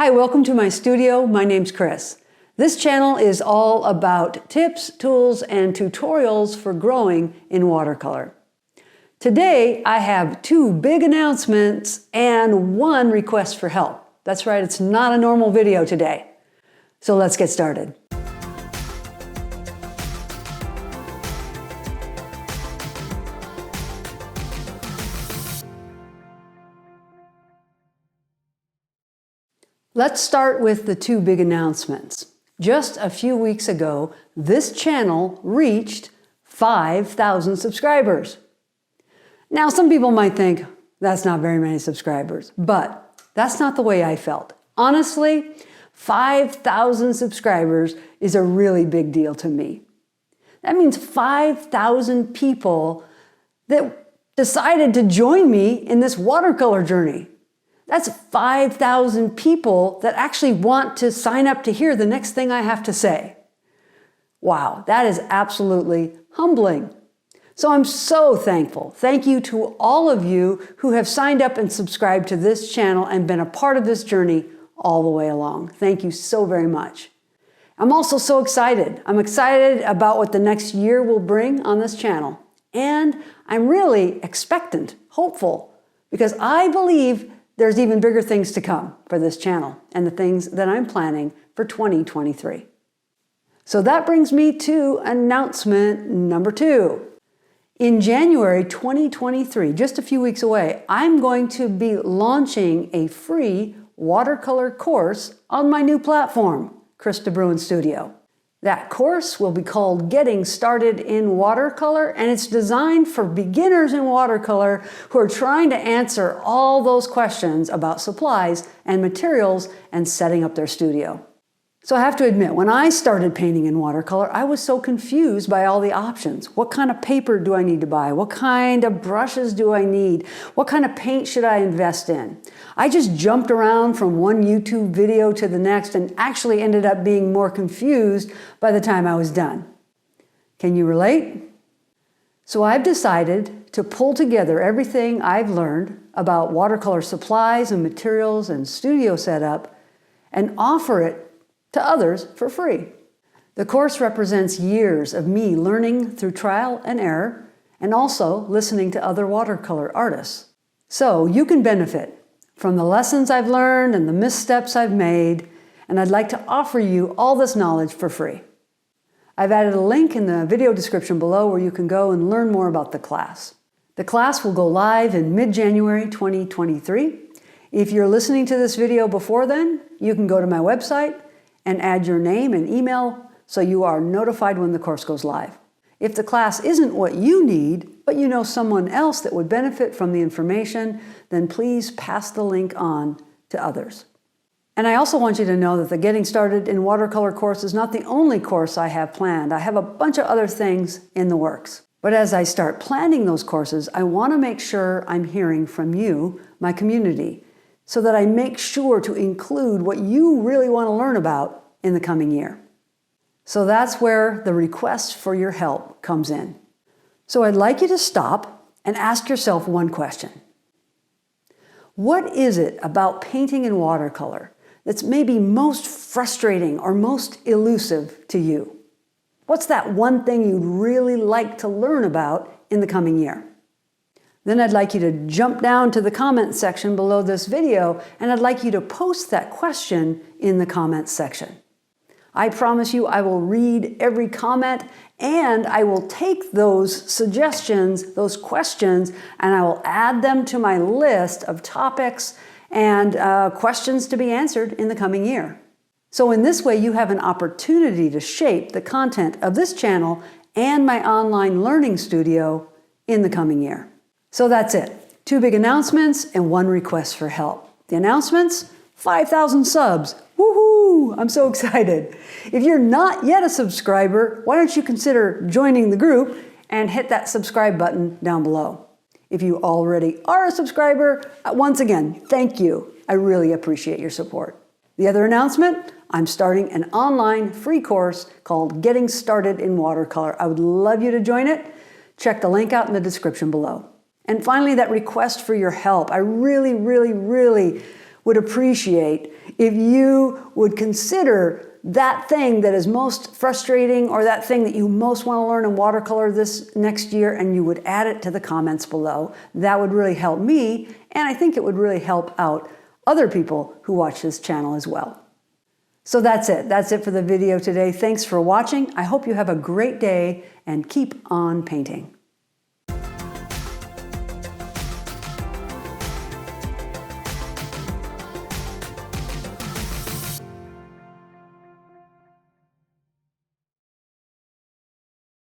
Hi, welcome to my studio. My name's Kris. This channel is all about tips, tools, and tutorials for growing in watercolor. Today, I have two big announcements and one request for help. That's right, it's not a normal video today. So let's get started. Let's start with the two big announcements. Just a few weeks ago, this channel reached 5,000 subscribers. Now, some people might think that's not very many subscribers, but that's not the way I felt. Honestly, 5,000 subscribers is a really big deal to me. That means 5,000 people that decided to join me in this watercolor journey. That's 5,000 people that actually want to sign up to hear the next thing I have to say. Wow, that is absolutely humbling. So I'm so thankful. Thank you to all of you who have signed up and subscribed to this channel and been a part of this journey all the way along. Thank you so very much. I'm also so excited. I'm excited about what the next year will bring on this channel. And I'm really expectant, hopeful, because I believe there's even bigger things to come for this channel and the things that I'm planning for 2023. So that brings me to announcement number 2. In January 2023, just a few weeks away, I'm going to be launching a free watercolor course on my new platform, Kris DeBruine Studio. That course will be called Getting Started in Watercolor, and it's designed for beginners in watercolor who are trying to answer all those questions about supplies and materials and setting up their studio. So I have to admit, when I started painting in watercolor, I was so confused by all the options. What kind of paper do I need to buy? What kind of brushes do I need? What kind of paint should I invest in? I just jumped around from one YouTube video to the next and actually ended up being more confused by the time I was done. Can you relate? So I've decided to pull together everything I've learned about watercolor supplies and materials and studio setup and offer it to others for free. The course represents years of me learning through trial and error and also listening to other watercolor artists. So you can benefit from the lessons I've learned and the missteps I've made, and I'd like to offer you all this knowledge for free. I've added a link in the video description below where you can go and learn more about the class. The class will go live in mid-January 2023. If you're listening to this video before then, you can go to my website and add your name and email so you are notified when the course goes live. If the class isn't what you need, but you know someone else that would benefit from the information, then please pass the link on to others. And I also want you to know that the Getting Started in Watercolor course is not the only course I have planned. I have a bunch of other things in the works. But as I start planning those courses, I want to make sure I'm hearing from you, my community, so that I make sure to include what you really want to learn about in the coming year. So that's where the request for your help comes in. So I'd like you to stop and ask yourself one question. What is it about painting in watercolor that's maybe most frustrating or most elusive to you? What's that one thing you'd really like to learn about in the coming year? Then I'd like you to jump down to the comment section below this video, and I'd like you to post that question in the comments section. I promise you I will read every comment, and I will take those suggestions, those questions, and I will add them to my list of topics and questions to be answered in the coming year. So in this way, you have an opportunity to shape the content of this channel and my online learning studio in the coming year. So that's it. 2 big announcements and 1 request for help. The announcements, 5,000 subs. Woohoo! I'm so excited. If you're not yet a subscriber, why don't you consider joining the group and hit that subscribe button down below. If you already are a subscriber, once again, thank you. I really appreciate your support. The other announcement, I'm starting an online free course called Getting Started in Watercolor. I would love you to join it. Check the link out in the description below. And finally, that request for your help. I really would appreciate if you would consider that thing that is most frustrating or that thing that you most want to learn in watercolor this next year, and you would add it to the comments below. That would really help me, and I think it would really help out other people who watch this channel as well. So that's it. That's it for the video today. Thanks for watching. I hope you have a great day and keep on painting.